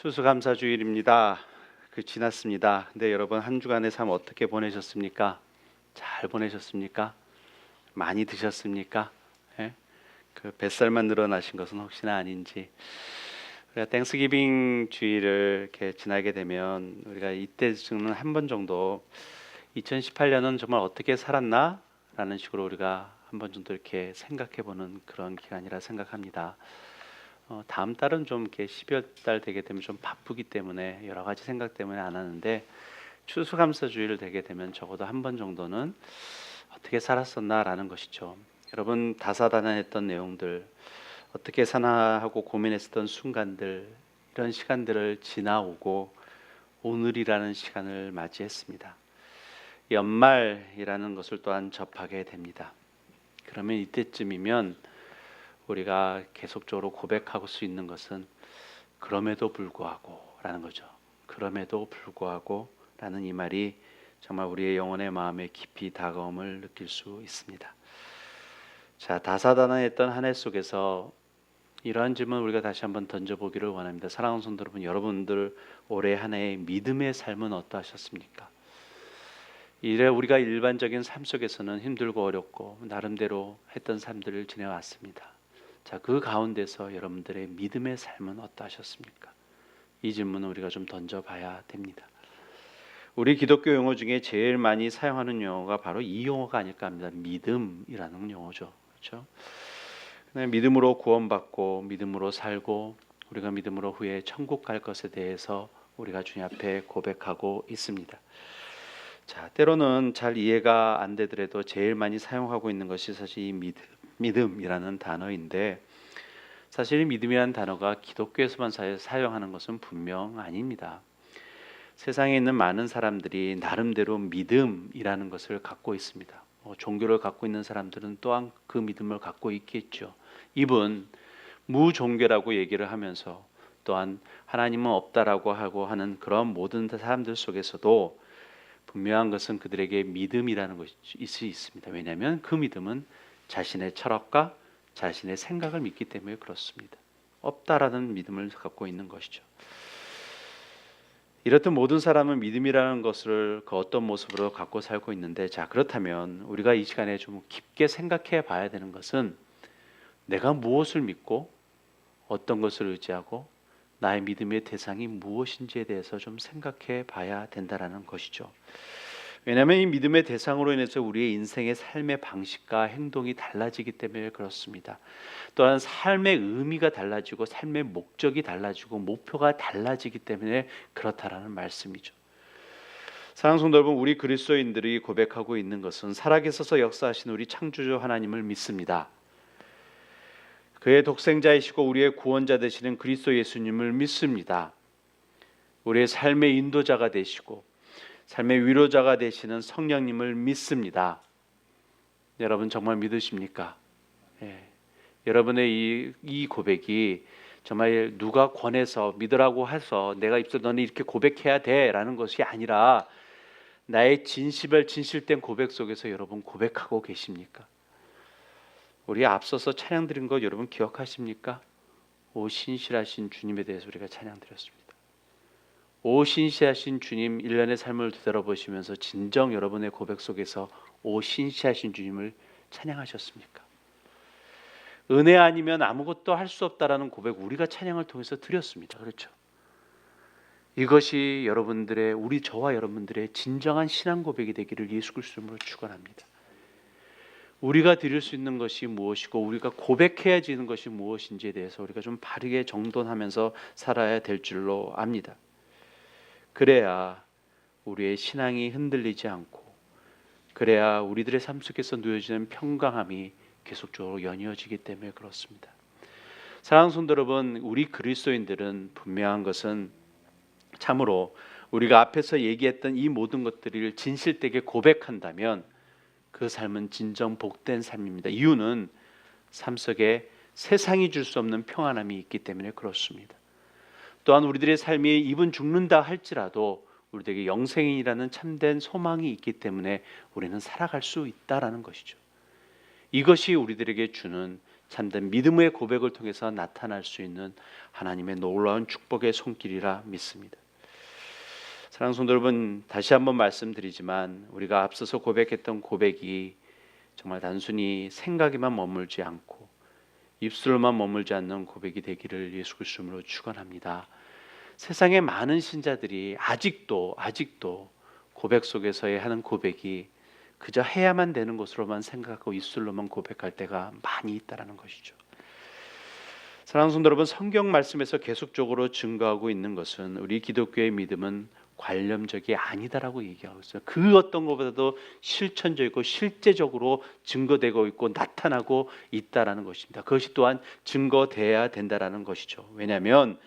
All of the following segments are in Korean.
추수감사주일입니다. 지났습니다. 근데 여러분 한 주간의 삶 어떻게 보내셨습니까? 잘 보내셨습니까? 많이 드셨습니까? 예? 뱃살만 늘어나신 것은 혹시나 아닌지. 우리가 땡스기빙 주일을 이렇게 지나게 되면 우리가 이때쯤은 한 번 정도 2018년은 정말 어떻게 살았나? 라는 식으로 우리가 한 번 정도 이렇게 생각해 보는 그런 기간이라 생각합니다. 다음 달은 좀 이렇게 12월 달 되게 되면 좀 바쁘기 때문에 여러 가지 생각 때문에 안 하는데, 추수감사주의를 되게 되면 적어도 한 번 정도는 어떻게 살았었나라는 것이죠. 여러분 다사다난했던 내용들, 어떻게 사나 하고 고민했었던 순간들, 이런 시간들을 지나오고 오늘이라는 시간을 맞이했습니다. 연말이라는 것을 또한 접하게 됩니다. 그러면 이때쯤이면 우리가 계속적으로 고백하고 수 있는 것은 그럼에도 불구하고 라는 거죠. 그럼에도 불구하고 라는 이 말이 정말 우리의 영혼의 마음에 깊이 다가옴을 느낄 수 있습니다. 자, 다사다난했던 한 해 속에서 이러한 질문 우리가 다시 한번 던져보기를 원합니다. 사랑하는 성도 여러분, 여러분들 올해 한 해의 믿음의 삶은 어떠하셨습니까? 이래 우리가 일반적인 삶 속에서는 힘들고 어렵고 나름대로 했던 삶들을 지내왔습니다. 자, 그 가운데서 여러분들의 믿음의 삶은 어떠하셨습니까? 이 질문을 우리가 좀 던져봐야 됩니다. 우리 기독교 용어 중에 제일 많이 사용하는 용어가 바로 이 용어가 아닐까 합니다. 믿음이라는 용어죠. 그렇죠? 믿음으로 구원받고 믿음으로 살고 우리가 믿음으로 후에 천국 갈 것에 대해서 우리가 주님 앞에 고백하고 있습니다. 자, 때로는 잘 이해가 안 되더라도 제일 많이 사용하고 있는 것이 사실 이 믿음이라는 단어인데, 사실 이 믿음이라는 단어가 기독교에서만 사용하는 것은 분명 아닙니다. 세상에 있는 많은 사람들이 나름대로 믿음이라는 것을 갖고 있습니다. 종교를 갖고 있는 사람들은 또한 그 믿음을 갖고 있겠죠. 이분 무종교라고 얘기를 하면서 또한 하나님은 없다라고 하고 하는 그런 모든 사람들 속에서도 분명한 것은 그들에게 믿음이라는 것이 있습니다. 왜냐하면 그 믿음은 자신의 철학과 자신의 생각을 믿기 때문에 그렇습니다. 없다라는 믿음을 갖고 있는 것이죠. 이렇듯 모든 사람은 믿음이라는 것을 그 어떤 모습으로 갖고 살고 있는데, 자, 그렇다면 우리가 이 시간에 좀 깊게 생각해 봐야 되는 것은 내가 무엇을 믿고 어떤 것을 의지하고 나의 믿음의 대상이 무엇인지에 대해서 좀 생각해 봐야 된다라는 것이죠. 왜냐하면 이 믿음의 대상으로 인해서 우리의 인생의 삶의 방식과 행동이 달라지기 때문에 그렇습니다. 또한 삶의 의미가 달라지고 삶의 목적이 달라지고 목표가 달라지기 때문에 그렇다라는 말씀이죠. 사랑하는 성도 여러분, 우리 그리스도인들이 고백하고 있는 것은 살아계셔서 역사하신 우리 창조주 하나님을 믿습니다. 그의 독생자이시고 우리의 구원자 되시는 그리스도 예수님을 믿습니다. 우리의 삶의 인도자가 되시고 삶의 위로자가 되시는 성령님을 믿습니다. 여러분 정말 믿으십니까? 예. 여러분의 이 고백이 정말 누가 권해서 믿으라고 해서 내가 입술 너는 이렇게 고백해야 돼라는 것이 아니라 나의 진실된 고백 속에서 여러분 고백하고 계십니까? 우리 앞서서 찬양 드린 것 여러분 기억하십니까? 오 신실하신 주님에 대해서 우리가 찬양 드렸습니다. 오 신실하신 주님, 1년의 삶을 되돌아보시면서 진정 여러분의 고백 속에서 오 신실하신 주님을 찬양하셨습니까? 은혜 아니면 아무것도 할 수 없다라는 고백 우리가 찬양을 통해서 드렸습니다. 그렇죠? 이것이 여러분들의 저와 여러분들의 진정한 신앙 고백이 되기를 예수 그리스도 이름으로 축원합니다. 우리가 드릴 수 있는 것이 무엇이고 우리가 고백해야 지는 것이 무엇인지에 대해서 우리가 좀 바르게 정돈하면서 살아야 될 줄로 압니다. 그래야 우리의 신앙이 흔들리지 않고, 그래야 우리들의 삶 속에서 누려지는 평강함이 계속적으로 연이어지기 때문에 그렇습니다. 사랑하는 성도 여러분, 우리 그리스도인들은 분명한 것은 참으로 우리가 앞에서 얘기했던 이 모든 것들을 진실되게 고백한다면 그 삶은 진정 복된 삶입니다. 이유는 삶 속에 세상이 줄 수 없는 평안함이 있기 때문에 그렇습니다. 또한 우리들의 삶이 이분 죽는다 할지라도 우리에게 영생이라는 참된 소망이 있기 때문에 우리는 살아갈 수 있다라는 것이죠. 이것이 우리들에게 주는 참된 믿음의 고백을 통해서 나타날 수 있는 하나님의 놀라운 축복의 손길이라 믿습니다. 사랑하는 성도 여러분, 다시 한번 말씀드리지만 우리가 앞서서 고백했던 고백이 정말 단순히 생각에만 머물지 않고 입술로만 머물지 않는 고백이 되기를 예수 그리스도로 축원합니다. 세상의 많은 신자들이 아직도 고백 속에서의 하는 고백이 그저 해야만 되는 것으로만 생각하고 입술로만 고백할 때가 많이 있다라는 것이죠. 사랑하는 성도 여러분, 성경 말씀에서 계속적으로 증거하고 있는 것은 우리 기독교의 믿음은 관념적이 아니다라고 얘기하고 있어요. 그 어떤 것보다도 실천적이고 실제적으로 증거되고 있고 나타나고 있다라는 것입니다. 그것이 또한 증거돼야 된다라는 것이죠. 왜냐하면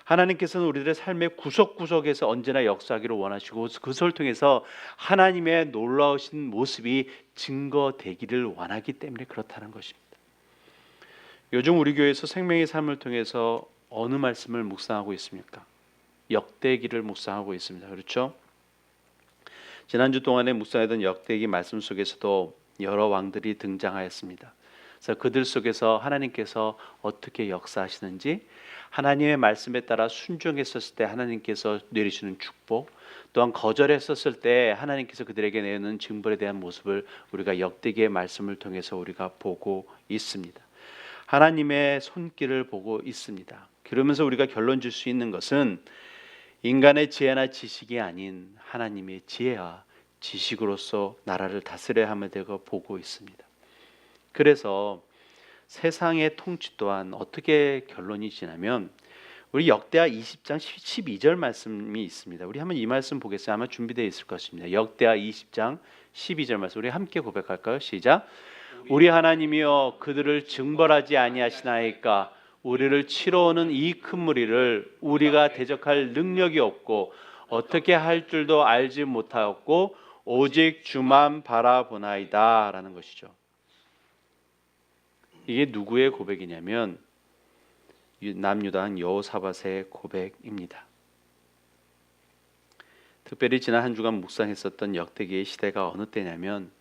하나님께서는 우리들의 삶의 구석구석에서 언제나 역사하기를 원하시고 그것을 통해서 하나님의 놀라우신 모습이 증거되기를 원하기 때문에 그렇다는 것입니다. 요즘 우리 교회에서 생명의 삶을 통해서 어느 말씀을 묵상하고 있습니까? 역대기를 묵상하고 있습니다. 그렇죠? 지난주 동안에 묵상하던 역대기 말씀 속에서도 여러 왕들이 등장하였습니다. 그래서 그들 속에서 하나님께서 어떻게 역사하시는지, 하나님의 말씀에 따라 순종했었을 때 하나님께서 내리시는 축복, 또한 거절했었을 때 하나님께서 그들에게 내는 징벌에 대한 모습을 우리가 역대기의 말씀을 통해서 우리가 보고 있습니다. 하나님의 손길을 보고 있습니다. 그러면서 우리가 결론 줄 수 있는 것은 인간의 지혜나 지식이 아닌 하나님의 지혜와 지식으로서 나라를 다스려야 함을 내가 보고 있습니다. 그래서 세상의 통치 또한 어떻게 결론이 지나면 우리 역대하 20장 12절 말씀이 있습니다. 우리 한번 이 말씀 보겠습니다. 아마 준비되어 있을 것입니다. 역대하 20장 12절 말씀 우리 함께 고백할까요? 시작. 우리 하나님이여 그들을 징벌하지 아니하시나이까. 우리를 치러 오는 이 큰 무리를 우리가 대적할 능력이 없고 어떻게 할 줄도 알지 못하였고 오직 주만 바라보나이다 라는 것이죠. 이게 누구의 고백이냐면 남유다왕 여호사밧의 고백입니다. 특별히 지난 한 주간 묵상했었던 역대기의 시대가 어느 때냐면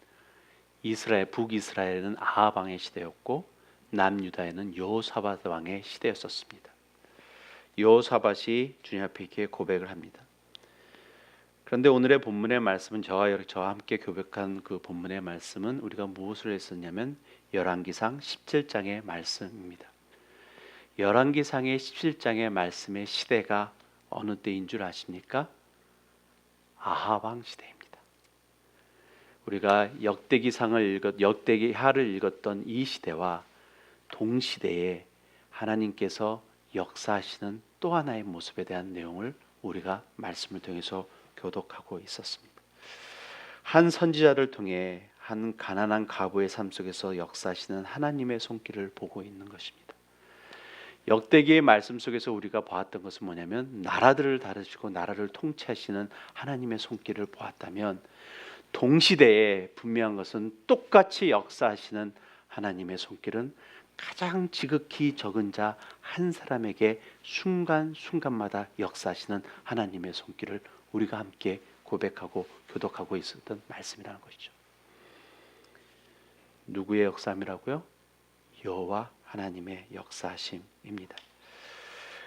북이스라엘은 아합 왕의 시대였고 남유다에는 여호사밧 왕의 시대였었습니다. 여호사밧이 주님 앞에 이렇게 고백을 합니다. 그런데 오늘의 본문의 말씀은 저와 함께 교백한 그 본문의 말씀은 우리가 무엇을 했었냐면 열왕기상 17장의 말씀입니다. 열왕기상의 17장의 말씀의 시대가 어느 때인 줄 아십니까? 아합 왕 시대입니다. 우리가 역대기하를 읽었던 이 시대와 동시대에 하나님께서 역사하시는 또 하나의 모습에 대한 내용을 우리가 말씀을 통해서 교독하고 있었습니다. 한 선지자를 통해 한 가난한 과부의 삶 속에서 역사하시는 하나님의 손길을 보고 있는 것입니다. 역대기의 말씀 속에서 우리가 보았던 것은 뭐냐면 나라들을 다루시고 나라를 통치하시는 하나님의 손길을 보았다면 동시대에 분명한 것은 똑같이 역사하시는 하나님의 손길은 가장 지극히 적은 자 한 사람에게 순간순간마다 역사하시는 하나님의 손길을 우리가 함께 고백하고 교독하고 있었던 말씀이라는 것이죠. 누구의 역사함이라고요? 여호와 하나님의 역사하심입니다.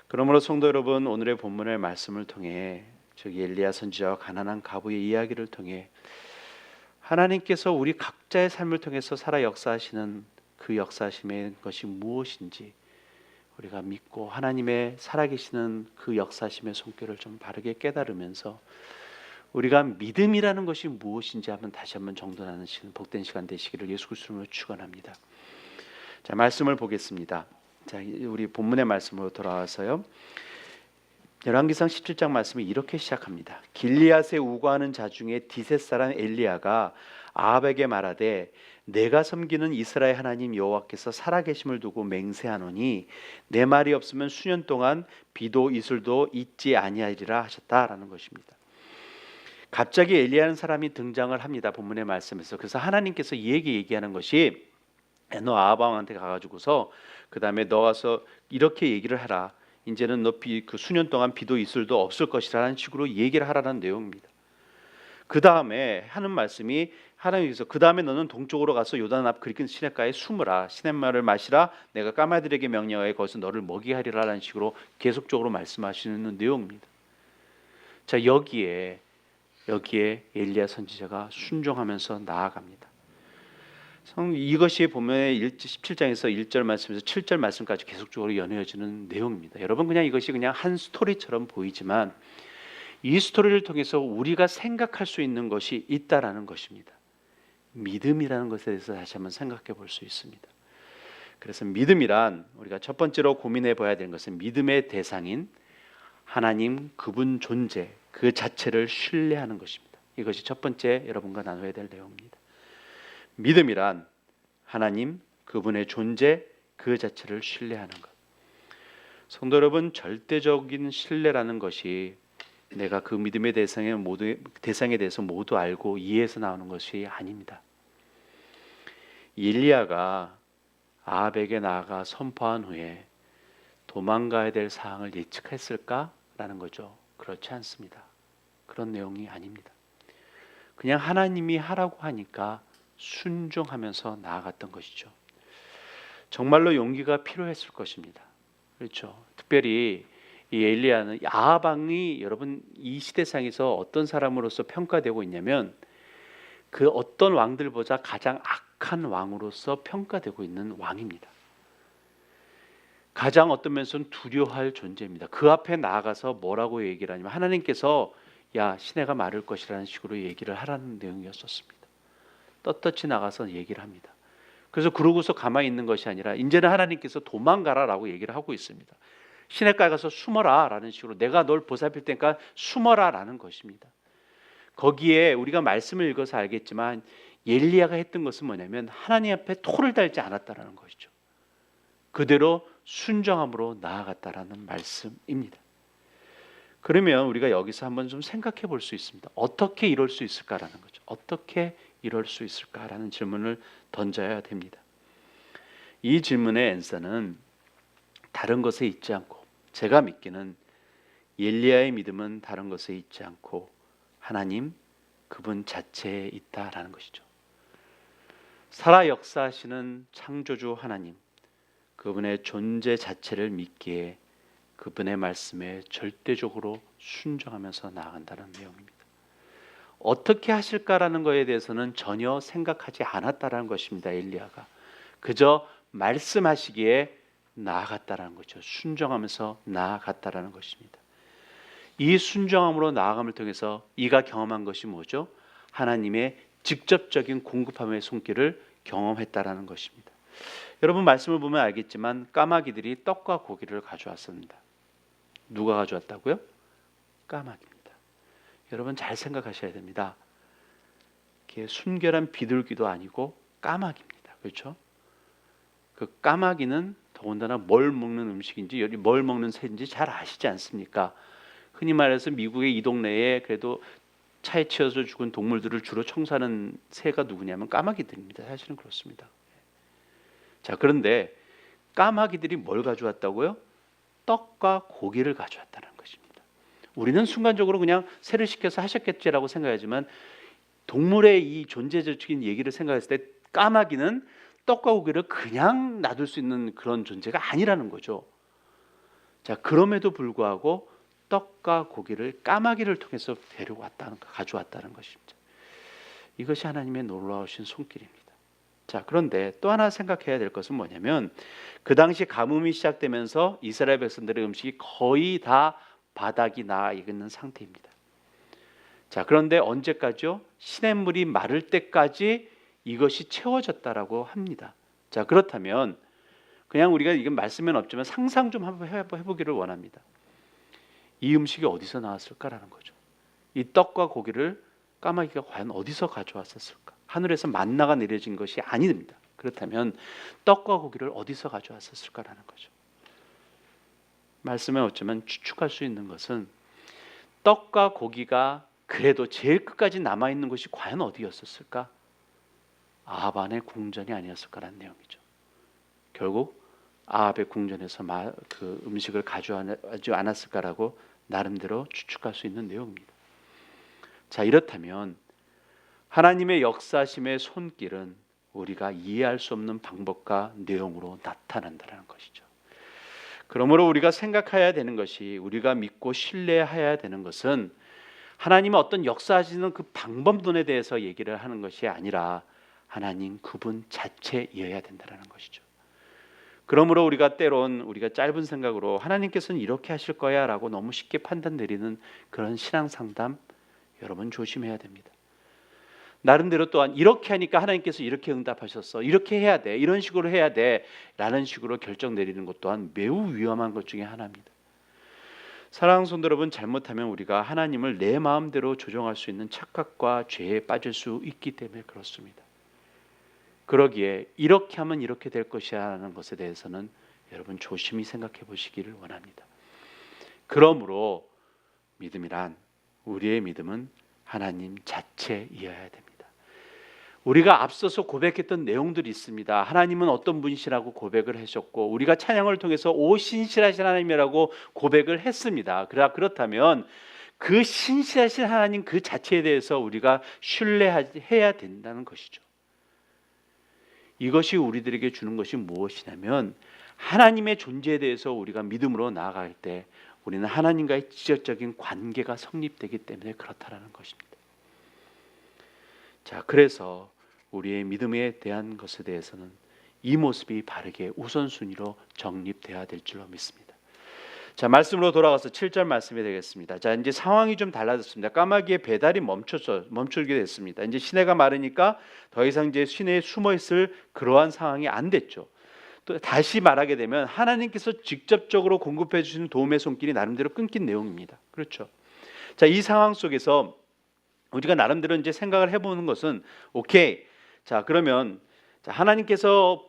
그러므로 성도 여러분, 오늘의 본문의 말씀을 통해 즉 엘리야 선지자와 가난한 과부의 이야기를 통해 하나님께서 우리 각자의 삶을 통해서 살아 역사하시는 그 역사하심의 것이 무엇인지 우리가 믿고 하나님의 살아계시는 그 역사하심의 손길을 좀 바르게 깨달으면서 우리가 믿음이라는 것이 무엇인지 한번 다시 한번 정돈하는 복된 시간 되시기를 예수 그리스도로 축원합니다. 자, 말씀을 보겠습니다. 자, 우리 본문의 말씀으로 돌아와서요. 열왕기상 17장 말씀이 이렇게 시작합니다. 길리앗에 우거하는 자 중에 디셋 사람 엘리야가 아합에게 말하되 내가 섬기는 이스라엘 하나님 여호와께서 살아계심을 두고 맹세하노니 내 말이 없으면 수년 동안 비도 이슬도 있지 아니하리라 하셨다라는 것입니다. 갑자기 엘리야라는 사람이 등장을 합니다. 본문의 말씀에서. 그래서 하나님께서 얘기하는 것이 너 아합 왕한테 가가지고서 그 다음에 너 가서 이렇게 얘기를 해라. 이제는 너 그 수년 동안 비도 이슬도 없을 것이라는 식으로 얘기를 하라는 내용입니다. 그 다음에 하는 말씀이 하나님께서 그 다음에 너는 동쪽으로 가서 요단 앞 그리긴 시냇가에 숨으라. 시냇물을 마시라. 내가 까마들에게 명령하여 거기서 너를 먹이게 하리라라는 식으로 계속적으로 말씀하시는 내용입니다. 자, 여기에 엘리야 선지자가 순종하면서 나아갑니다. 이것이 보면 17장에서 1절 말씀에서 7절 말씀까지 계속적으로 연이어지는 내용입니다. 여러분, 그냥 이것이 그냥 한 스토리처럼 보이지만 이 스토리를 통해서 우리가 생각할 수 있는 것이 있다라는 것입니다. 믿음이라는 것에 대해서 다시 한번 생각해 볼 수 있습니다. 그래서 믿음이란 우리가 첫 번째로 고민해 봐야 되는 것은 믿음의 대상인 하나님 그분 존재 그 자체를 신뢰하는 것입니다. 이것이 첫 번째 여러분과 나눠야 될 내용입니다. 믿음이란 하나님 그분의 존재 그 자체를 신뢰하는 것. 성도 여러분, 절대적인 신뢰라는 것이 내가 그 믿음의 대상에 대해서 모두 알고 이해해서 나오는 것이 아닙니다. 엘리야가 아합에게 나아가 선포한 후에 도망가야 될 사항을 예측했을까라는 거죠. 그렇지 않습니다. 그런 내용이 아닙니다. 그냥 하나님이 하라고 하니까 순종하면서 나아갔던 것이죠. 정말로 용기가 필요했을 것입니다. 그렇죠. 특별히 이 엘리야는 아합 왕이 여러분 이 시대상에서 어떤 사람으로서 평가되고 있냐면 그 어떤 왕들보다 가장 악한 왕으로서 평가되고 있는 왕입니다. 가장 어떤 면에서는 두려워할 존재입니다. 그 앞에 나아가서 뭐라고 얘기를 하냐면 하나님께서 야 시내가 마를 것이라는 식으로 얘기를 하라는 내용이었었습니다. 떳떳이 나가서 얘기를 합니다. 그래서 그러고서 가만히 있는 것이 아니라 이제는 하나님께서 도망가라라고 얘기를 하고 있습니다. 시냇가에 가서 숨어라라는 식으로 내가 널 보살필 테니까 숨어라라는 것입니다. 거기에 우리가 말씀을 읽어서 알겠지만 엘리야가 했던 것은 뭐냐면 하나님 앞에 토를 달지 않았다라는 것이죠. 그대로 순정함으로 나아갔다라는 말씀입니다. 그러면 우리가 여기서 한번 좀 생각해 볼 수 있습니다. 어떻게 이럴 수 있을까라는 거죠. 어떻게 이럴 수 있을까라는 질문을 던져야 됩니다. 이 질문의 앤서는 다른 것에 있지 않고 제가 믿기는 엘리야의 믿음은 다른 것에 있지 않고 하나님 그분 자체에 있다라는 것이죠. 살아 역사하시는 창조주 하나님 그분의 존재 자체를 믿기에 그분의 말씀에 절대적으로 순종하면서 나아간다는 내용입니다. 어떻게 하실까라는 것에 대해서는 전혀 생각하지 않았다라는 것입니다. 엘리야가 그저 말씀하시기에 나아갔다라는 거죠. 순종하면서 나아갔다라는 것입니다. 이 순종함으로 나아감을 통해서 이가 경험한 것이 뭐죠? 하나님의 직접적인 공급함의 손길을 경험했다라는 것입니다. 여러분 말씀을 보면 알겠지만 까마귀들이 떡과 고기를 가져왔습니다. 누가 가져왔다고요? 까마귀입니다. 여러분 잘 생각하셔야 됩니다. 이게 순결한 비둘기도 아니고 까마귀입니다. 그렇죠? 그 까마귀는 더군다나 뭘 먹는 음식인지 뭘 먹는 새인지 잘 아시지 않습니까? 흔히 말해서 미국의 이 동네에 그래도 차에 치여서 죽은 동물들을 주로 청소하는 새가 누구냐면 까마귀들입니다. 사실은 그렇습니다. 자, 그런데 까마귀들이 뭘 가져왔다고요? 떡과 고기를 가져왔다는 것입니다. 우리는 순간적으로 그냥 새를 시켜서 하셨겠지라고 생각하지만 동물의 이 존재적인 얘기를 생각했을 때 까마귀는 떡과 고기를 그냥 놔둘 수 있는 그런 존재가 아니라는 거죠. 자, 그럼에도 불구하고 떡과 고기를 까마귀를 통해서 가져왔다는 것입니다. 이것이 하나님의 놀라우신 손길입니다. 자, 그런데 또 하나 생각해야 될 것은 뭐냐면 그 당시 가뭄이 시작되면서 이스라엘 백성들의 음식이 거의 다 바닥이 나 있는 상태입니다. 자, 그런데 언제까지요? 시냇물이 마를 때까지 이것이 채워졌다라고 합니다. 자, 그렇다면 그냥 우리가 이건 말씀은 없지만 상상 좀 한번 해보기를 원합니다. 이 음식이 어디서 나왔을까라는 거죠. 이 떡과 고기를 까마귀가 과연 어디서 가져왔었을까? 하늘에서 만나가 내려진 것이 아닙니다. 그렇다면 떡과 고기를 어디서 가져왔었을까라는 거죠. 말씀에 없지만 추측할 수 있는 것은 떡과 고기가 그래도 제일 끝까지 남아있는 것이 과연 어디였었을까? 아합 안의 궁전이 아니었을까라는 내용이죠. 결국 아합의 궁전에서 그 음식을 가져오지 않았을까라고 나름대로 추측할 수 있는 내용입니다. 자, 이렇다면 하나님의 역사심의 손길은 우리가 이해할 수 없는 방법과 내용으로 나타난다는 것이죠. 그러므로 우리가 생각해야 되는 것이, 우리가 믿고 신뢰해야 되는 것은 하나님의 어떤 역사하시는 그 방법론에 대해서 얘기를 하는 것이 아니라 하나님 그분 자체이어야 된다는 것이죠. 그러므로 우리가 때론 우리가 짧은 생각으로 하나님께서는 이렇게 하실 거야 라고 너무 쉽게 판단 내리는 그런 신앙 상담, 여러분 조심해야 됩니다. 나름대로 또한 이렇게 하니까 하나님께서 이렇게 응답하셨어, 이렇게 해야 돼, 이런 식으로 해야 돼 라는 식으로 결정 내리는 것 또한 매우 위험한 것 중에 하나입니다. 사랑하는 성도 여러분, 잘못하면 우리가 하나님을 내 마음대로 조정할 수 있는 착각과 죄에 빠질 수 있기 때문에 그렇습니다. 그러기에 이렇게 하면 이렇게 될 것이야 하는 것에 대해서는 여러분 조심히 생각해 보시기를 원합니다. 그러므로 믿음이란, 우리의 믿음은 하나님 자체이어야 됩니다. 우리가 앞서서 고백했던 내용들이 있습니다. 하나님은 어떤 분이시라고 고백을 하셨고, 우리가 찬양을 통해서 오 신실하신 하나님이라고 고백을 했습니다. 그렇다면 그 신실하신 하나님 그 자체에 대해서 우리가 신뢰해야 된다는 것이죠. 이것이 우리들에게 주는 것이 무엇이냐면, 하나님의 존재에 대해서 우리가 믿음으로 나아갈 때 우리는 하나님과의 지적적인 관계가 성립되기 때문에 그렇다라는 것입니다. 자, 그래서 우리의 믿음에 대한 것에 대해서는 이 모습이 바르게 우선순위로 정립돼야 될 줄로 믿습니다. 자, 말씀으로 돌아가서 7절 말씀이 되겠습니다. 자, 이제 상황이 좀 달라졌습니다. 까마귀의 배달이 멈추게 됐습니다. 이제 시내가 마르니까 더 이상 이제 시내에 숨어 있을 그러한 상황이 안 됐죠. 또 다시 말하게 되면 하나님께서 직접적으로 공급해 주시는 도움의 손길이 나름대로 끊긴 내용입니다. 그렇죠. 자, 이 상황 속에서 우리가 나름대로 이제 생각을 해보는 것은, 오케이, 자, 그러면 하나님께서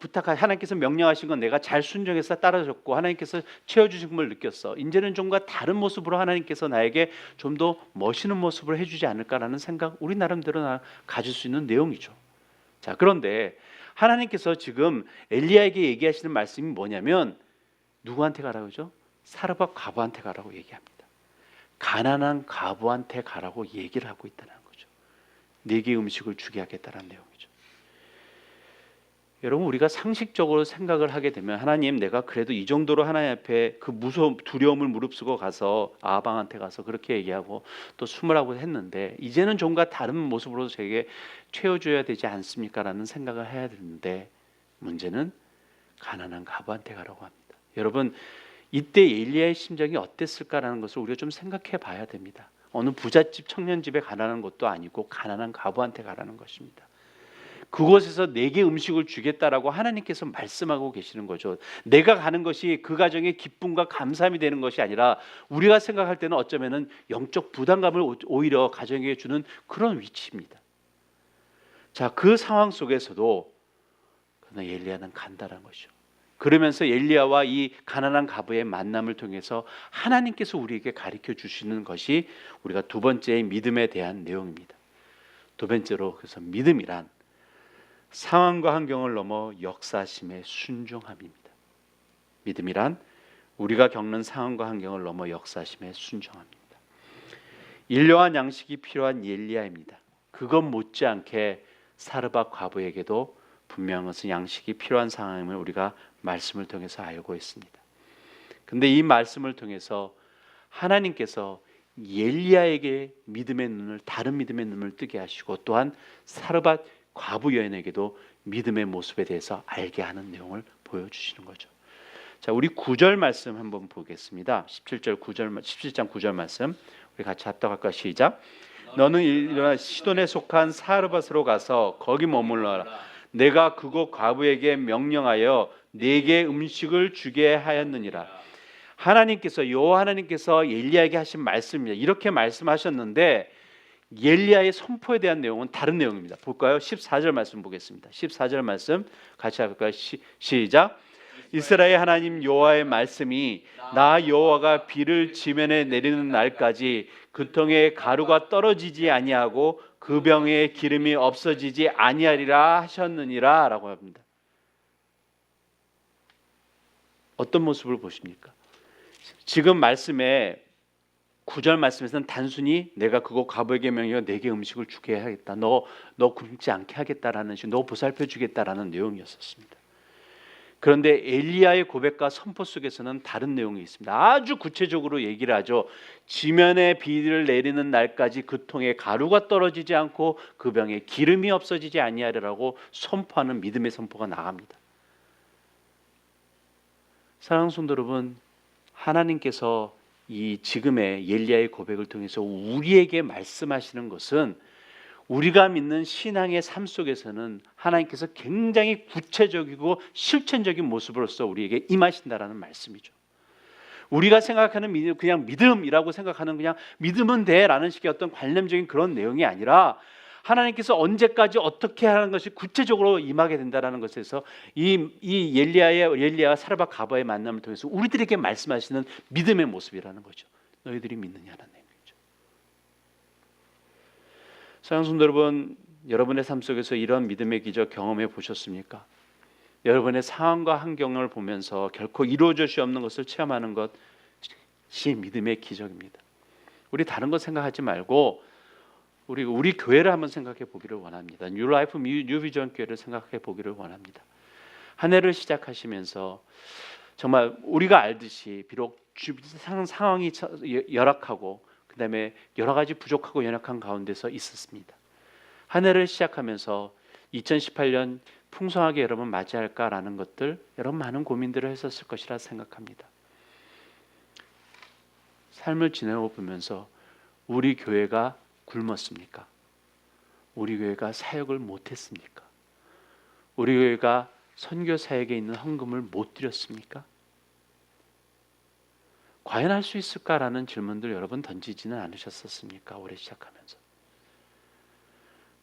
명령하신 건 내가 잘 순종해서 따라줬고 하나님께서 채워주신 걸 느꼈어. 이제는 좀과 다른 모습으로 하나님께서 나에게 좀 더 멋있는 모습을 해주지 않을까라는 생각, 우리 나름대로 가질 수 있는 내용이죠. 자, 그런데 하나님께서 지금 엘리야에게 얘기하시는 말씀이 뭐냐면, 누구한테 가라고 하죠? 사르밧 과부한테 가라고 얘기합니다. 가난한 과부한테 가라고 얘기를 하고 있다는 거죠. 네게 음식을 주게 하겠다는 내용이죠. 여러분, 우리가 상식적으로 생각을 하게 되면, 하나님, 내가 그래도 이 정도로 하나님 앞에 그 두려움을 무릅쓰고 가서 아방한테 가서 그렇게 얘기하고 또 숨으라고 했는데, 이제는 좀과 다른 모습으로 제게 채워줘야 되지 않습니까? 라는 생각을 해야 되는데, 문제는 가난한 과부한테 가라고 합니다. 여러분, 이때 엘리야의 심정이 어땠을까라는 것을 우리가 좀 생각해 봐야 됩니다. 어느 부잣집 청년집에 가라는 것도 아니고 가난한 과부한테 가라는 것입니다. 그곳에서 내게 음식을 주겠다라고 하나님께서 말씀하고 계시는 거죠. 내가 가는 것이 그 가정의 기쁨과 감사함이 되는 것이 아니라, 우리가 생각할 때는 어쩌면은 영적 부담감을 오히려 가정에게 주는 그런 위치입니다. 자, 그 상황 속에서도 그러나 엘리야는 간다는 것이죠. 그러면서 엘리야와 이 가난한 과부의 만남을 통해서 하나님께서 우리에게 가르쳐 주시는 것이 우리가 두 번째의 믿음에 대한 내용입니다. 두 번째로, 그래서 믿음이란 상황과 환경을 넘어 역사심의 순종함입니다. 믿음이란 우리가 겪는 상황과 환경을 넘어 역사심의 순종함입니다. 일용할 양식이 필요한 엘리야입니다. 그것 못지않게 사르밧 과부에게도 분명한 것은 양식이 필요한 상황임을 우리가 말씀을 통해서 알고 있습니다. 근데 이 말씀을 통해서 하나님께서 엘리야에게 다른 믿음의 눈을 뜨게 하시고, 또한 사르밧 과부 여인에게도 믿음의 모습에 대해서 알게 하는 내용을 보여주시는 거죠. 자, 우리 9절 말씀 한번 보겠습니다. 17장 9절 말씀 우리 같이 합독할까? 시작. 너는 일어나 시돈에 속한 사르밧으로 가서 거기 머물러라. 내가 그곳 과부에게 명령하여 네게 음식을 주게 하였느니라. 여호와 하나님께서 엘리야에게 하신 말씀입니다. 이렇게 말씀하셨는데 엘리야의 선포에 대한 내용은 다른 내용입니다. 볼까요? 14절 말씀 보겠습니다. 14절 말씀 같이 할까요? 시작. 이스라엘 하나님 여호와의 말씀이 나 여호와가 비를 지면에 내리는 날까지 그 통에 가루가 떨어지지 아니하고 그 병에 기름이 없어지지 아니하리라 하셨느니라 라고 합니다. 어떤 모습을 보십니까? 지금 말씀에 9절 말씀에서는 단순히 내가 그곳 가보에게 명하여 내게 음식을 주게 하겠다. 너 굶지 않게 하겠다라는 식, 너 보살펴 주겠다라는 내용이었었습니다. 그런데 엘리야의 고백과 선포 속에서는 다른 내용이 있습니다. 아주 구체적으로 얘기를 하죠. 지면에 비를 내리는 날까지 그 통에 가루가 떨어지지 않고 그 병에 기름이 없어지지 아니하리라고 선포하는 믿음의 선포가 나갑니다. 사랑하는 성도 여러분, 하나님께서 이 지금의 엘리야의 고백을 통해서 우리에게 말씀하시는 것은 우리가 믿는 신앙의 삶 속에서는 하나님께서 굉장히 구체적이고 실천적인 모습으로서 우리에게 임하신다라는 말씀이죠. 우리가 생각하는 믿음, 그냥 믿음이라고 생각하는 그냥 믿으면 돼라는 식의 어떤 관념적인 그런 내용이 아니라 하나님께서 언제까지 어떻게 하는 것이 구체적으로 임하게 된다라는 것에서 이 엘리야와 사르밧 가버의 만남을 통해서 우리들에게 말씀하시는 믿음의 모습이라는 거죠. 너희들이 믿느냐는 얘기죠. 사랑하는 성도 여러분, 여러분의 삶 속에서 이런 믿음의 기적 경험해 보셨습니까? 여러분의 상황과 환경을 보면서 결코 이루어질 수 없는 것을 체험하는 것이 믿음의 기적입니다. 우리 다른 거 생각하지 말고 우리 교회를 한번 생각해 보기를 원합니다. 뉴라이프 뉴비전 교회를 생각해 보기를 원합니다. 한 해를 시작하시면서 정말 우리가 알듯이 비록 상황이 열악하고 그다음에 여러 가지 부족하고 연약한 가운데서 있었습니다. 한 해를 시작하면서 2018년 풍성하게 여러분 맞이할까라는 것들 여러분 많은 고민들을 했었을 것이라 생각합니다. 삶을 지내고 보면서 우리 교회가 굶었습니까? 우리 교회가 사역을 못했습니까? 우리 교회가 선교 사역에 있는 헌금을 못 드렸습니까? 과연 할 수 있을까라는 질문들 여러분 던지지는 않으셨었습니까? 올해 시작하면서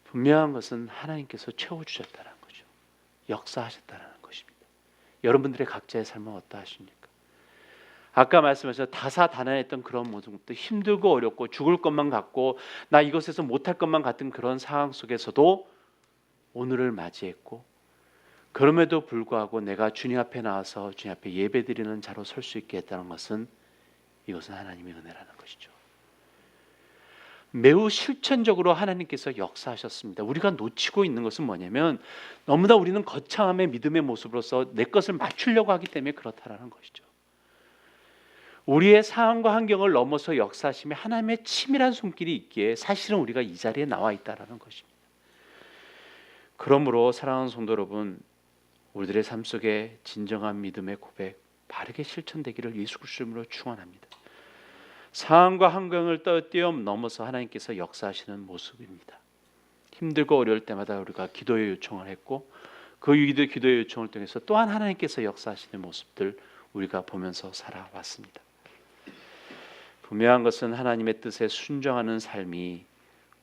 분명한 것은 하나님께서 채워주셨다는 거죠. 역사하셨다는 것입니다. 여러분들의 각자의 삶은 어떠하십니까? 아까 말씀하신 다사다난했던 그런 모습도 힘들고 어렵고 죽을 것만 같고 나 이것에서 못할 것만 같은 그런 상황 속에서도 오늘을 맞이했고 그럼에도 불구하고 내가 주님 앞에 나와서 주님 앞에 예배드리는 자로 설 수 있게 했다는 것은 이것은 하나님의 은혜라는 것이죠. 매우 실천적으로 하나님께서 역사하셨습니다. 우리가 놓치고 있는 것은 뭐냐면 너무나 우리는 거창함의 믿음의 모습으로서 내 것을 맞추려고 하기 때문에 그렇다라는 것이죠. 우리의 상황과 환경을 넘어서 역사하시며 하나님의 치밀한 손길이 있기에 사실은 우리가 이 자리에 나와 있다라는 것입니다. 그러므로 사랑하는 성도 여러분, 우리들의 삶 속에 진정한 믿음의 고백 바르게 실천되기를 예수 그리스도 이름으로 축원합니다. 상황과 환경을 뛰어넘어서 하나님께서 역사하시는 모습입니다. 힘들고 어려울 때마다 우리가 기도의 요청을 했고 그 기도의 요청을 통해서 또한 하나님께서 역사하시는 모습들 우리가 보면서 살아왔습니다. 분명한 것은 하나님의 뜻에 순종하는 삶이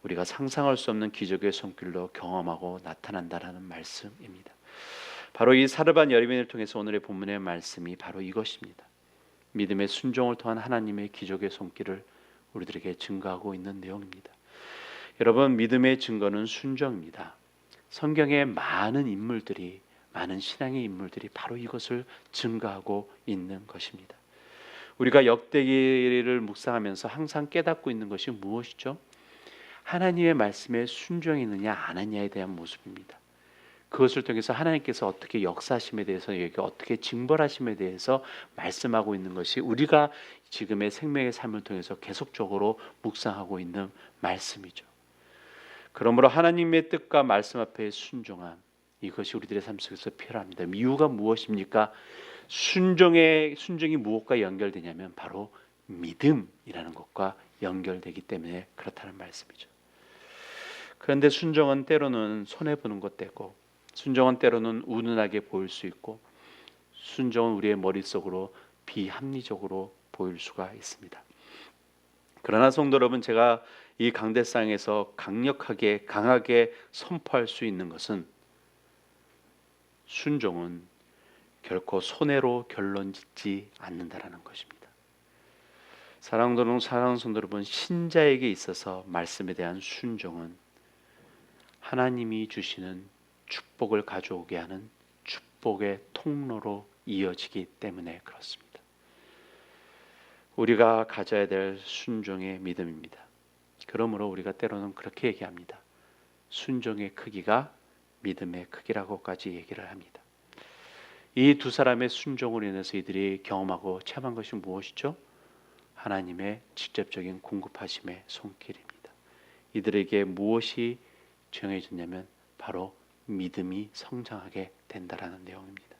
우리가 상상할 수 없는 기적의 손길로 경험하고 나타난다라는 말씀입니다. 바로 이 사르밧 여리민을 통해서 오늘의 본문의 말씀이 바로 이것입니다. 믿음의 순종을 통한 하나님의 기적의 손길을 우리들에게 증거하고 있는 내용입니다. 여러분, 믿음의 증거는 순종입니다. 성경의 많은 인물들이 많은 신앙의 인물들이 바로 이것을 증거하고 있는 것입니다. 우리가 역대기를 묵상하면서 항상 깨닫고 있는 것이 무엇이죠? 하나님의 말씀에 순종했느냐 안 했느냐에 대한 모습입니다. 그것을 통해서 하나님께서 어떻게 역사하심에 대해서 여기 어떻게 징벌하심에 대해서 말씀하고 있는 것이 우리가 지금의 생명의 삶을 통해서 계속적으로 묵상하고 있는 말씀이죠. 그러므로 하나님의 뜻과 말씀 앞에 순종함, 이것이 우리들의 삶 속에서 필요합니다. 이유가 무엇입니까? 순종이 무엇과 연결되냐면 바로 믿음이라는 것과 연결되기 때문에 그렇다는 말씀이죠. 그런데 순종은 때로는 손해보는 것 되고 순종은 때로는 우둔하게 보일 수 있고 순종은 우리의 머릿속으로 비합리적으로 보일 수가 있습니다. 그러나 성도 여러분, 제가 이 강대상에서 강하게 선포할 수 있는 것은 순종은 결코 손해로 결론 짓지 않는다라는 것입니다. 사랑하는 성도 여러분, 신자에게 있어서 말씀에 대한 순종은 하나님이 주시는 축복을 가져오게 하는 축복의 통로로 이어지기 때문에 그렇습니다. 우리가 가져야 될 순종의 믿음입니다. 그러므로 우리가 때로는 그렇게 얘기합니다. 순종의 크기가 믿음의 크기라고까지 얘기를 합니다. 이 두 사람의 순종으로 인해서 이들이 경험하고 체험한 것이 무엇이죠? 하나님의 직접적인 공급하심의 손길입니다. 이들에게 무엇이 정해졌냐면 바로 믿음이 성장하게 된다라는 내용입니다.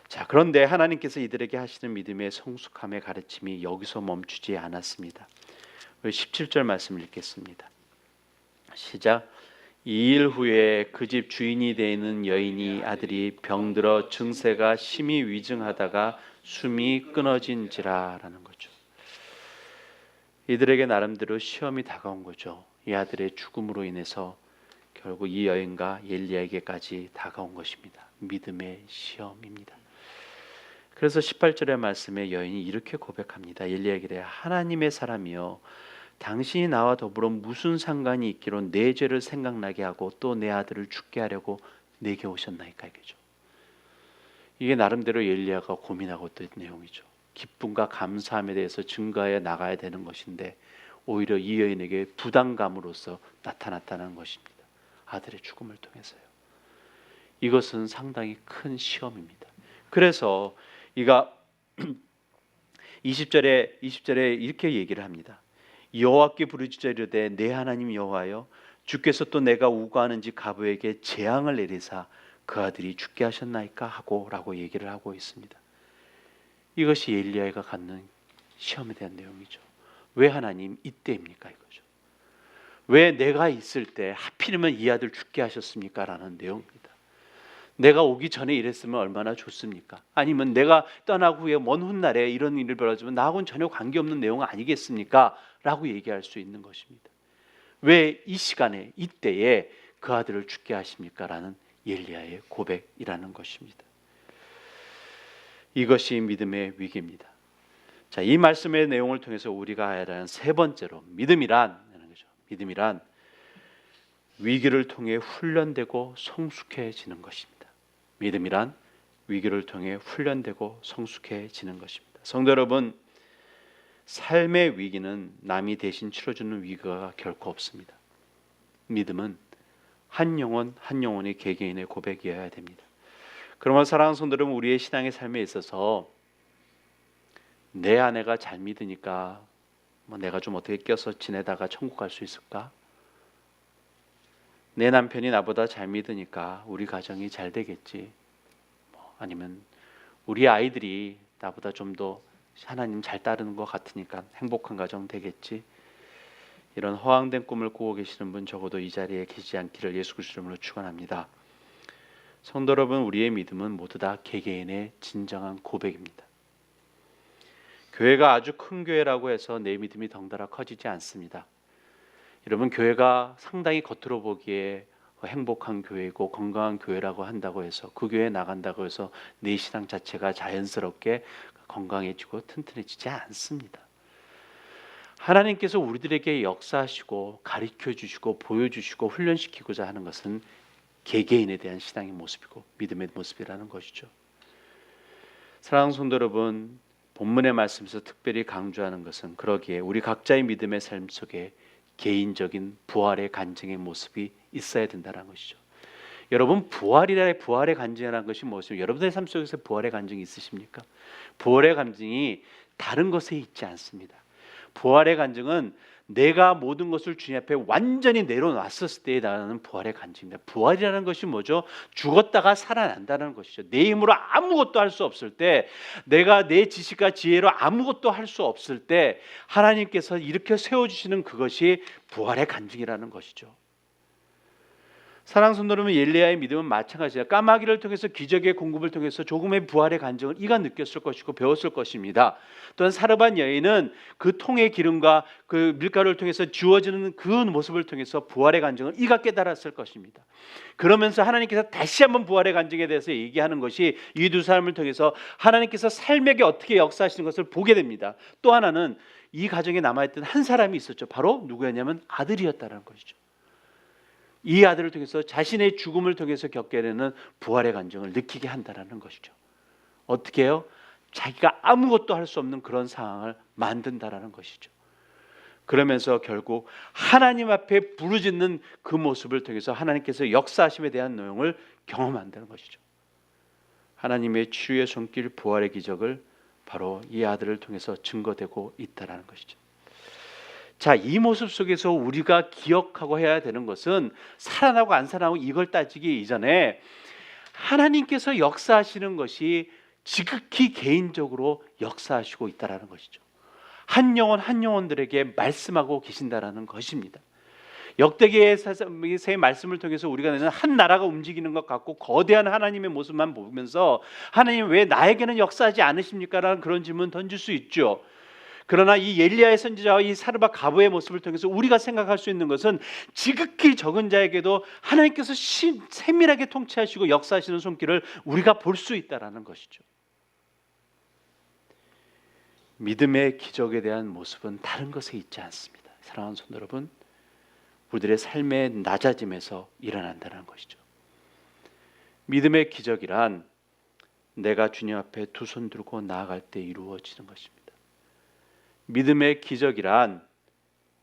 자, 그런데 하나님께서 이들에게 하시는 믿음의 성숙함의 가르침이 여기서 멈추지 않았습니다. 17절 말씀을 읽겠습니다. 시작. 2일 후에 그 집 주인이 되는 여인이 아들이 병들어 증세가 심히 위중하다가 숨이 끊어진지라 라는 거죠. 이들에게 나름대로 시험이 다가온 거죠. 이 아들의 죽음으로 인해서 결국 이 여인과 엘리야에게까지 다가온 것입니다. 믿음의 시험입니다. 그래서 18절의 말씀에 여인이 이렇게 고백합니다. 엘리야에게 하나님의 사람이여 당신이 나와 더불어 무슨 상관이 있기로 내 죄를 생각나게 하고 또 내 아들을 죽게 하려고 내게 오셨나이까 이거죠. 이게 나름대로 엘리야가 고민하고 있던 내용이죠. 기쁨과 감사함에 대해서 증거해 나가야 되는 것인데 오히려 이 여인에게 부담감으로서 나타났다는 것입니다. 아들의 죽음을 통해서요. 이것은 상당히 큰 시험입니다. 그래서 이가 20절에 이렇게 얘기를 합니다. 여호와께 부르짖어 이르되 내 하나님 여호와여 주께서 또 내가 우고하는지 가부에게 재앙을 내리사 그 아들이 죽게 하셨나이까 하고 라고 얘기를 하고 있습니다. 이것이 엘리야가 갖는 시험에 대한 내용이죠. 왜 하나님 이때입니까 이거죠. 왜 내가 있을 때 하필이면 이 아들 죽게 하셨습니까 라는 내용입니다. 내가 오기 전에 이랬으면 얼마나 좋습니까? 아니면 내가 떠나고 후에 먼 훗날에 이런 일을 벌어지면 나하고는 전혀 관계없는 내용 아니겠습니까? 라고 얘기할 수 있는 것입니다. 왜 이 시간에 이때에 그 아들을 죽게 하십니까? 라는 엘리야의 고백이라는 것입니다. 이것이 믿음의 위기입니다. 자, 이 말씀의 내용을 통해서 우리가 해야 하는 세 번째로 믿음이란 위기를 통해 훈련되고 성숙해지는 것입니다. 믿음이란 위기를 통해 훈련되고 성숙해지는 것입니다. 성도 여러분, 삶의 위기는 남이 대신 치러주는 위기가 결코 없습니다. 믿음은 한 영혼 한 영혼의 개개인의 고백이어야 됩니다. 그러면 사랑하는 성도 여러분, 우리의 신앙의 삶에 있어서 내 아내가 잘 믿으니까 내가 좀 어떻게 껴서 지내다가 천국 갈 수 있을까? 내 남편이 나보다 잘 믿으니까 우리 가정이 잘 되겠지. 아니면 우리 아이들이 나보다 좀 더 하나님 잘 따르는 것 같으니까 행복한 가정 되겠지. 이런 허황된 꿈을 꾸고 계시는 분 적어도 이 자리에 계시지 않기를 예수 그리스도 이름으로 축원합니다. 성도 여러분, 우리의 믿음은 모두 다 개개인의 진정한 고백입니다. 교회가 아주 큰 교회라고 해서 내 믿음이 덩달아 커지지 않습니다. 여러분, 교회가 상당히 겉으로 보기에 행복한 교회고 건강한 교회라고 한다고 해서 그 교회에 나간다고 해서 내 신앙 자체가 자연스럽게 건강해지고 튼튼해지지 않습니다. 하나님께서 우리들에게 역사하시고 가르쳐 주시고 보여주시고 훈련시키고자 하는 것은 개개인에 대한 신앙의 모습이고 믿음의 모습이라는 것이죠. 사랑하는 성도 여러분, 본문의 말씀에서 특별히 강조하는 것은 그러기에 우리 각자의 믿음의 삶 속에 개인적인 부활의 간증의 모습이 있어야 된다는 것이죠. 여러분, 부활의 간증이라는 것이 무엇이죠? 여러분의 삶 속에서 부활의 간증이 있으십니까? 부활의 간증이 다른 것에 있지 않습니다. 부활의 간증은 내가 모든 것을 주님 앞에 완전히 내려놨을 때에 나는 부활의 간증입니다. 부활이라는 것이 뭐죠? 죽었다가 살아난다는 것이죠. 내 힘으로 아무것도 할 수 없을 때, 내가 내 지식과 지혜로 아무것도 할 수 없을 때 하나님께서 이렇게 세워주시는 그것이 부활의 간증이라는 것이죠. 사랑하는 성도 여러분, 엘리야의 믿음은 마찬가지예요. 까마귀를 통해서 기적의 공급을 통해서 조금의 부활의 간증을 이가 느꼈을 것이고 배웠을 것입니다. 또한 사르반 여인은 그 통의 기름과 그 밀가루를 통해서 지워지는 그 모습을 통해서 부활의 간증을 이가 깨달았을 것입니다. 그러면서 하나님께서 다시 한번 부활의 간증에 대해서 얘기하는 것이 이 두 사람을 통해서 하나님께서 삶에게 어떻게 역사하시는 것을 보게 됩니다. 또 하나는 이 가정에 남아있던 한 사람이 있었죠. 바로 누구였냐면 아들이었다는 것이죠. 이 아들을 통해서 자신의 죽음을 통해서 겪게 되는 부활의 감정을 느끼게 한다는 것이죠. 어떻게 해요? 자기가 아무것도 할 수 없는 그런 상황을 만든다라는 것이죠. 그러면서 결국 하나님 앞에 부르짖는 그 모습을 통해서 하나님께서 역사하심에 대한 내용을 경험한다는 것이죠. 하나님의 치유의 손길, 부활의 기적을 바로 이 아들을 통해서 증거되고 있다라는 것이죠. 자, 이 모습 속에서 우리가 기억하고 해야 되는 것은 살아나고 안 살아나고 이걸 따지기 이전에 하나님께서 역사하시는 것이 지극히 개인적으로 역사하시고 있다라는 것이죠. 한 영혼 한 영혼들에게 말씀하고 계신다라는 것입니다. 역대기의 말씀을 통해서 우리가 내는 한 나라가 움직이는 것 같고 거대한 하나님의 모습만 보면서 하나님 왜 나에게는 역사하지 않으십니까? 라는 그런 질문 던질 수 있죠. 그러나 이 엘리야의 선지자와 이 사르밧 가부의 모습을 통해서 우리가 생각할 수 있는 것은 지극히 적은 자에게도 하나님께서 세밀하게 통치하시고 역사하시는 손길을 우리가 볼 수 있다라는 것이죠. 믿음의 기적에 대한 모습은 다른 것에 있지 않습니다. 사랑하는 성도 여러분, 우리들의 삶의 낮아짐에서 일어난다는 것이죠. 믿음의 기적이란 내가 주님 앞에 두 손 들고 나아갈 때 이루어지는 것입니다. 믿음의 기적이란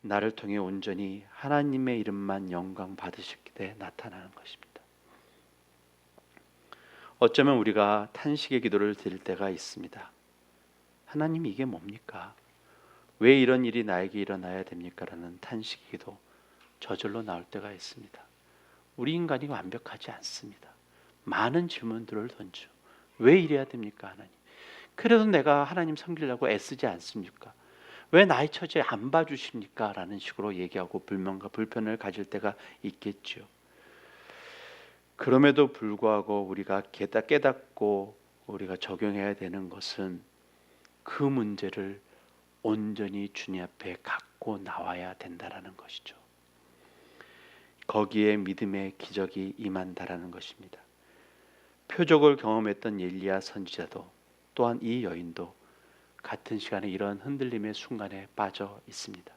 나를 통해 온전히 하나님의 이름만 영광 받으실 때 나타나는 것입니다. 어쩌면 우리가 탄식의 기도를 드릴 때가 있습니다. 하나님, 이게 뭡니까? 왜 이런 일이 나에게 일어나야 됩니까? 라는 탄식의 기도 저절로 나올 때가 있습니다. 우리 인간이 완벽하지 않습니다. 많은 질문들을 던져. 왜 이래야 됩니까, 하나님? 그래도 내가 하나님 섬기려고 애쓰지 않습니까? 왜 나의 처지에 안 봐주십니까? 라는 식으로 얘기하고 불만과 불편을 가질 때가 있겠죠. 그럼에도 불구하고 우리가 깨닫고 우리가 적용해야 되는 것은 그 문제를 온전히 주님 앞에 갖고 나와야 된다라는 것이죠. 거기에 믿음의 기적이 임한다라는 것입니다. 표적을 경험했던 엘리야 선지자도 또한 이 여인도 같은 시간에 이런 흔들림의 순간에 빠져 있습니다.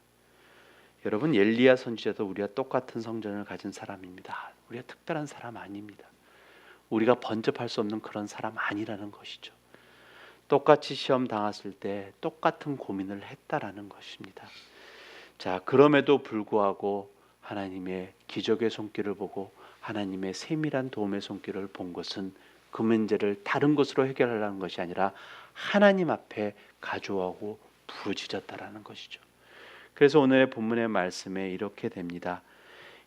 여러분, 엘리야 선지자도 우리와 똑같은 성전을 가진 사람입니다. 우리가 특별한 사람 아닙니다. 우리가 번접할 수 없는 그런 사람 아니라는 것이죠. 똑같이 시험 당했을 때 똑같은 고민을 했다라는 것입니다. 자, 그럼에도 불구하고 하나님의 기적의 손길을 보고 하나님의 세밀한 도움의 손길을 본 것은 그 문제를 다른 것으로 해결하려는 것이 아니라 하나님 앞에 가져오고 부르짖었다라는 것이죠. 그래서 오늘의 본문의 말씀에 이렇게 됩니다.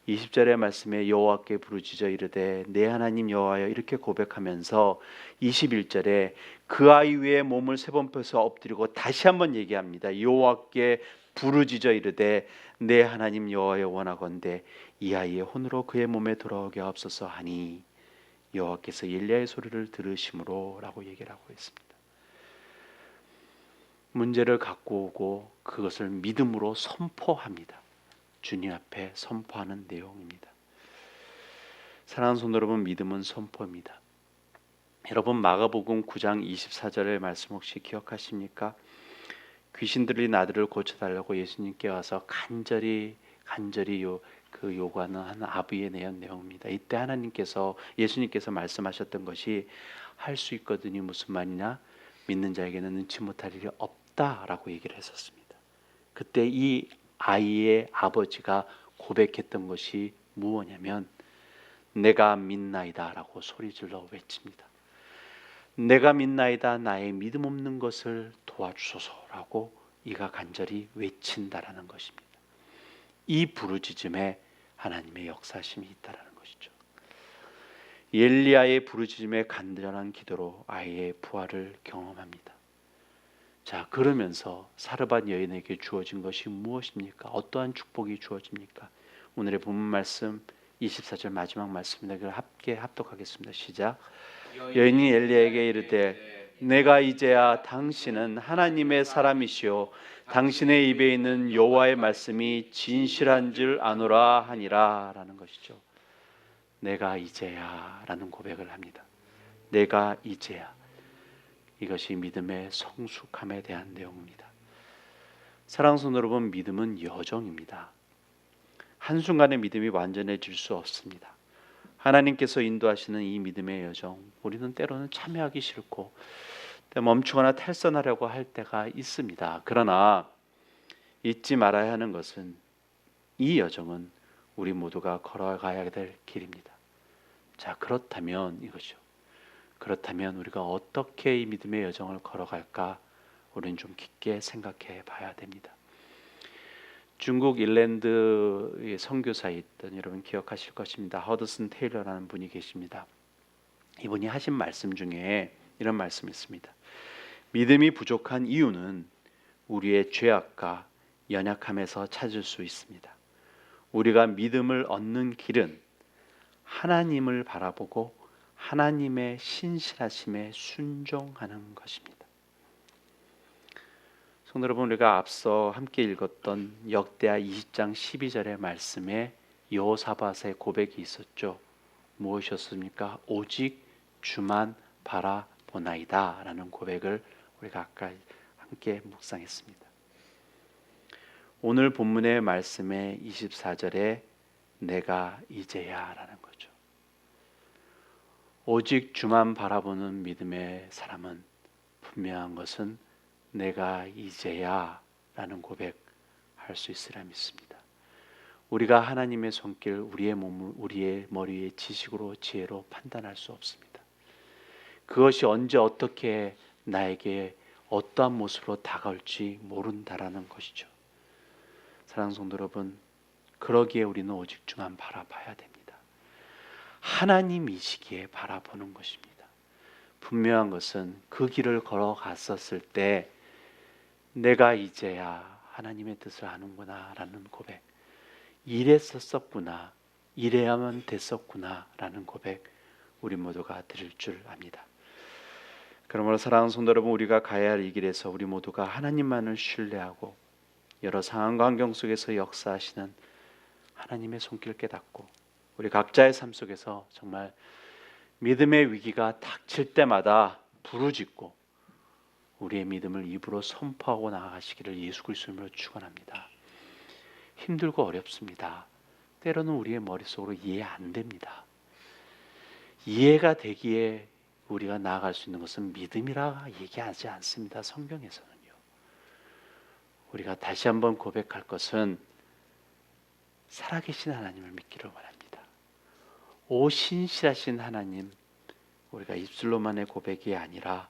20절의 말씀에 여호와께 부르짖어 이르되 내 하나님 여호와여 이렇게 고백하면서 21절에 그 아이 위에 몸을 세 번 펴서 엎드리고 다시 한번 얘기합니다. 여호와께 부르짖어 이르되 내 하나님 여호와여 원하건대 이 아이의 혼으로 그의 몸에 돌아오게 하옵소서 하니 여호와께서 엘리야의 소리를 들으심으로 라고 얘기를 하고 있습니다. 문제를 갖고 오고 그것을 믿음으로 선포합니다. 주님 앞에 선포하는 내용입니다. 사랑하는 성도 여러분, 믿음은 선포입니다. 여러분, 마가복음 9장 24절의 말씀 혹시 기억하십니까? 귀신 들린 아들을 고쳐달라고 예수님께 와서 간절히 요구하는 한 아비의 내용입니다. 이때 예수님께서 말씀하셨던 것이 할 수 있거든요. 무슨 말이냐? 믿는 자에게는 능치 못할 일이 없다라고 얘기를 했었습니다. 그때 이 아이의 아버지가 고백했던 것이 무엇이냐면 내가 믿나이다 라고 소리질러 외칩니다. 내가 믿나이다, 나의 믿음 없는 것을 도와주소서라고 이가 간절히 외친다라는 것입니다. 이 부르짖음에 하나님의 역사심이 있다라는 것이죠. 엘리야의 부르짖음에 간절한 기도로 아이의 부활을 경험합니다. 자, 그러면서 사르밧 여인에게 주어진 것이 무엇입니까? 어떠한 축복이 주어집니까? 오늘의 본문 말씀 24절 마지막 말씀입니다. 함께 합독하겠습니다. 시작. 여인이 엘리야에게 이르되 내가 이제야 당신은 하나님의 사람이시오 당신의 입에 있는 여호와의 말씀이 진실한 줄 아노라 하니라 라는 것이죠. 내가 이제야 라는 고백을 합니다. 내가 이제야. 이것이 믿음의 성숙함에 대한 내용입니다. 사랑하는 성도 여러분, 믿음은 여정입니다. 한순간에 믿음이 완전해질 수 없습니다. 하나님께서 인도하시는 이 믿음의 여정, 우리는 때로는 참여하기 싫고 멈추거나 탈선하려고 할 때가 있습니다. 그러나 잊지 말아야 하는 것은 이 여정은 우리 모두가 걸어가야 될 길입니다. 자, 그렇다면 이거죠. 그렇다면 우리가 어떻게 이 믿음의 여정을 걸어갈까? 우리는 좀 깊게 생각해 봐야 됩니다. 중국 일랜드의 선교사에 있던 여러분 기억하실 것입니다. 허드슨 테일러라는 분이 계십니다. 이분이 하신 말씀 중에 이런 말씀이 있습니다. 믿음이 부족한 이유는 우리의 죄악과 연약함에서 찾을 수 있습니다. 우리가 믿음을 얻는 길은 하나님을 바라보고 하나님의 신실하심에 순종하는 것입니다. 성도 여러분, 우리가 앞서 함께 읽었던 역대하 20장 12절의 말씀에 여호사밧의 고백이 있었죠. 무엇이었습니까? 오직 주만 바라보나이다 라는 고백을 우리가 아까 함께 묵상했습니다. 오늘 본문의 말씀의 24절에 내가 이제야 라는 거죠. 오직 주만 바라보는 믿음의 사람은 분명한 것은 내가 이제야 라는 고백할 수 있으리라 믿습니다. 우리가 하나님의 손길, 우리의 몸을 우리의 머리의 지식으로 지혜로 판단할 수 없습니다. 그것이 언제 어떻게 나에게 어떠한 모습으로 다가올지 모른다라는 것이죠. 사랑하는 성도 여러분, 그러기에 우리는 오직 주만 바라봐야 됩니다. 하나님이시기에 바라보는 것입니다. 분명한 것은 그 길을 걸어갔었을 때 내가 이제야 하나님의 뜻을 아는구나 라는 고백, 이랬었구나, 이래야만 됐었구나 라는 고백 우리 모두가 드릴 줄 압니다. 그러므로 사랑하는 성도 여러분, 우리가 가야 할 이 길에서 우리 모두가 하나님만을 신뢰하고 여러 상황과 환경 속에서 역사하시는 하나님의 손길 깨닫고 우리 각자의 삶 속에서 정말 믿음의 위기가 닥칠 때마다 부르짖고 우리의 믿음을 입으로 선포하고 나아가시기를 예수 그리스도 이름으로 축원합니다. 힘들고 어렵습니다. 때로는 우리의 머릿속으로 이해 안 됩니다. 이해가 되기에 우리가 나아갈 수 있는 것은 믿음이라 얘기하지 않습니다. 성경에서는요. 우리가 다시 한번 고백할 것은 살아계신 하나님을 믿기를 원합니다. 오 신실하신 하나님, 우리가 입술로만의 고백이 아니라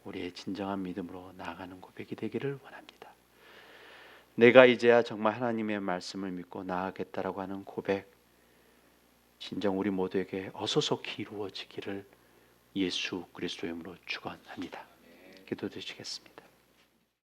우리의 진정한 믿음으로 나아가는 고백이 되기를 원합니다. 내가 이제야 정말 하나님의 말씀을 믿고 나아가겠다라고 하는 고백, 진정 우리 모두에게 어소속히 이루어지기를 예수 그리스도의 이름으로 축원합니다. 기도드리겠습니다.